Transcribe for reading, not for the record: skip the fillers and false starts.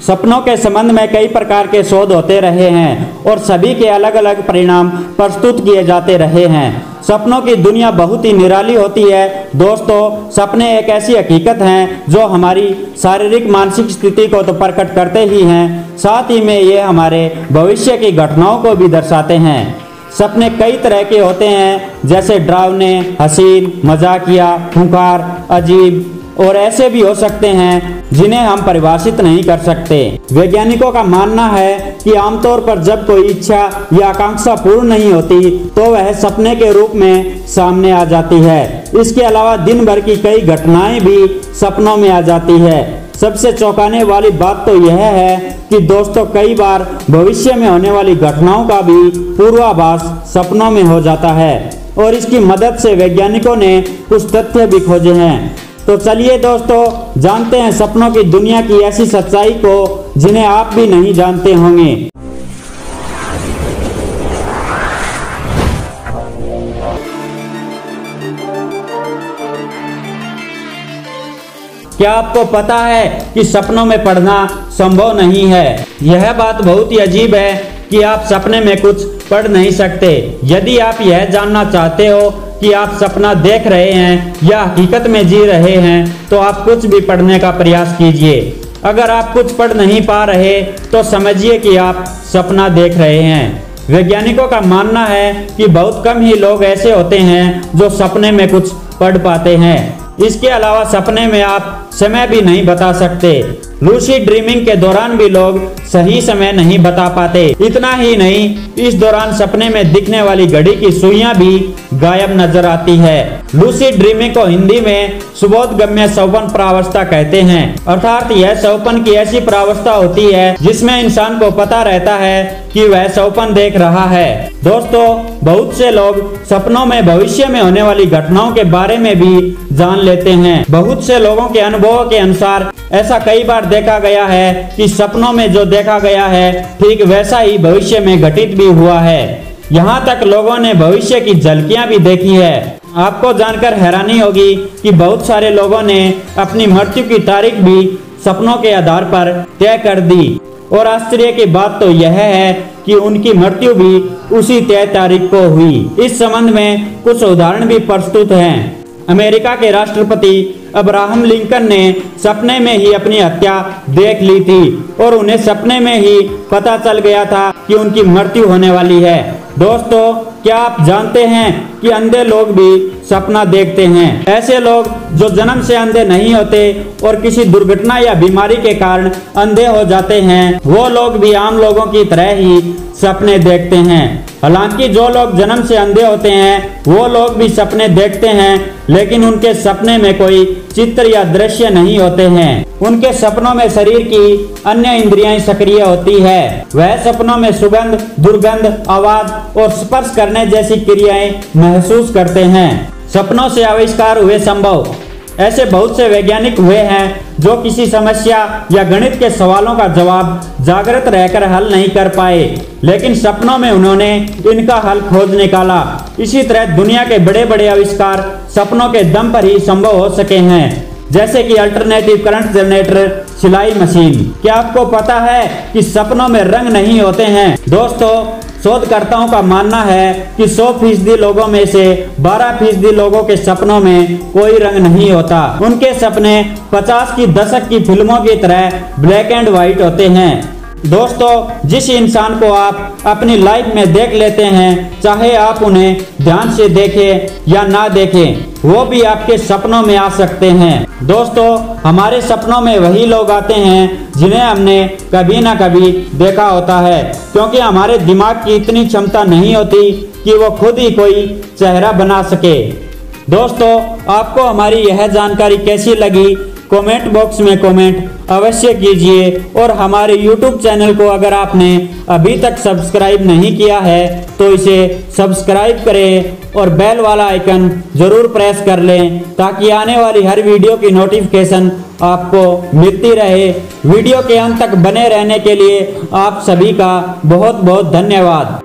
सपनों के संबंध में कई प्रकार के शोध होते रहे हैं और सभी के अलग अलग परिणाम प्रस्तुत किए जाते रहे हैं। सपनों की दुनिया बहुत ही निराली होती है। दोस्तों, सपने एक ऐसी हकीकत हैं जो हमारी शारीरिक मानसिक स्थिति को तो प्रकट करते ही हैं, साथ ही में ये हमारे भविष्य की घटनाओं को भी दर्शाते हैं। सपने कई तरह के होते हैं, जैसे डरावने, हसीन, मजाकिया, खूंखार, अजीब और ऐसे भी हो सकते हैं जिन्हें हम परिभाषित नहीं कर सकते। वैज्ञानिकों का मानना है कि आमतौर पर जब कोई इच्छा या आकांक्षा पूर्ण नहीं होती तो वह सपने के रूप में सामने आ जाती है। इसके अलावा दिन भर की कई घटनाएं भी सपनों में आ जाती है। सबसे चौंकाने वाली बात तो यह है कि दोस्तों, कई बार भविष्य में होने वाली घटनाओं का भी पूर्वाभास सपनों में हो जाता है और इसकी मदद से वैज्ञानिकों ने कुछ तथ्य भी खोजे हैं। तो चलिए दोस्तों, जानते हैं सपनों की दुनिया की ऐसी सच्चाई को जिन्हें आप भी नहीं जानते होंगे। क्या आपको पता है कि सपनों में पढ़ना संभव नहीं है? यह बात बहुत ही अजीब है कि आप सपने में कुछ पढ़ नहीं सकते। यदि आप यह जानना चाहते हो कि आप सपना देख रहे हैं या हकीकत में जी रहे हैं तो आप कुछ भी पढ़ने का प्रयास कीजिए। अगर आप कुछ पढ़ नहीं पा रहे तो समझिए कि आप सपना देख रहे हैं। वैज्ञानिकों का मानना है कि बहुत कम ही लोग ऐसे होते हैं जो सपने में कुछ पढ़ पाते हैं। इसके अलावा सपने में आप समय भी नहीं बता सकते। लूसिड ड्रीमिंग के दौरान भी लोग सही समय नहीं बता पाते। इतना ही नहीं, इस दौरान सपने में दिखने वाली घड़ी की सुइयां भी गायब नजर आती है। लूसिड ड्रीमिंग को हिंदी में सुबोधगम्य स्वप्न प्रावस्था कहते हैं, अर्थात यह स्वप्न की ऐसी प्रावस्था होती है जिसमें इंसान को पता रहता है कि वह स्वप्न देख रहा है। दोस्तों, बहुत से लोग सपनों में भविष्य में होने वाली घटनाओं के बारे में भी जान लेते हैं। बहुत से लोगों के अनुभवों के अनुसार ऐसा कई बार देखा गया है कि सपनों में जो देखा गया है ठीक वैसा ही भविष्य में घटित भी हुआ है। यहाँ तक लोगों ने भविष्य की झलकियां भी देखी है। आपको जानकर हैरानी होगी कि बहुत सारे लोगों ने अपनी मृत्यु की तारीख भी सपनों के आधार पर तय कर दी और आश्चर्य की बात तो यह है कि उनकी मृत्यु भी उसी तय तारीख को हुई। इस संबंध में कुछ उदाहरण भी प्रस्तुत हैं। अमेरिका के राष्ट्रपति अब्राहम लिंकन ने सपने में ही अपनी हत्या देख ली थी और उन्हें सपने में ही पता चल गया था कि उनकी मृत्यु होने वाली है। दोस्तों, क्या आप जानते हैं कि अंधे लोग भी सपना देखते हैं? ऐसे लोग जो जन्म से अंधे नहीं होते और किसी दुर्घटना या बीमारी के कारण अंधे हो जाते हैं, वो लोग भी आम लोगों की तरह ही सपने देखते हैं। हालांकि जो लोग जन्म से अंधे होते हैं वो लोग भी सपने देखते हैं, लेकिन उनके सपने में कोई चित्र या दृश्य नहीं होते हैं। उनके सपनों में शरीर की अन्य इंद्रियां सक्रिय होती है। वह सपनों में सुगंध, दुर्गंध, आवाज और स्पर्श करने जैसी क्रियाएं महसूस करते हैं। सपनों से आविष्कार हुए संभव। ऐसे बहुत से वैज्ञानिक हुए हैं जो किसी समस्या या गणित के सवालों का जवाब जागृत रहकर हल नहीं कर पाए, लेकिन सपनों में उन्होंने इनका हल खोज निकाला। इसी तरह दुनिया के बड़े बड़े आविष्कार सपनों के दम पर ही संभव हो सके हैं, जैसे कि अल्टरनेटिव करंट जनरेटर, सिलाई मशीन। क्या आपको पता है कि सपनों में रंग नहीं होते हैं? दोस्तों, शोधकर्ताओं का मानना है कि 100% लोगों में से 12% लोगों के सपनों में कोई रंग नहीं होता। उनके सपने 50 की दशक की फिल्मों की तरह ब्लैक एंड व्हाइट होते हैं। दोस्तों, जिस इंसान को आप अपनी लाइफ में देख लेते हैं, चाहे आप उन्हें ध्यान से देखें या ना देखें, वो भी आपके सपनों में आ सकते हैं। दोस्तों, हमारे सपनों में वही लोग आते हैं जिन्हें हमने कभी ना कभी देखा होता है, क्योंकि हमारे दिमाग की इतनी क्षमता नहीं होती कि वो खुद ही कोई चेहरा बना सके। दोस्तों, आपको हमारी यह जानकारी कैसी लगी? कमेंट बॉक्स में कमेंट अवश्य कीजिए और हमारे YouTube चैनल को अगर आपने अभी तक सब्सक्राइब नहीं किया है तो इसे सब्सक्राइब करें और बेल वाला आइकन जरूर प्रेस कर लें ताकि आने वाली हर वीडियो की नोटिफिकेशन आपको मिलती रहे। वीडियो के अंत तक बने रहने के लिए आप सभी का बहुत बहुत धन्यवाद।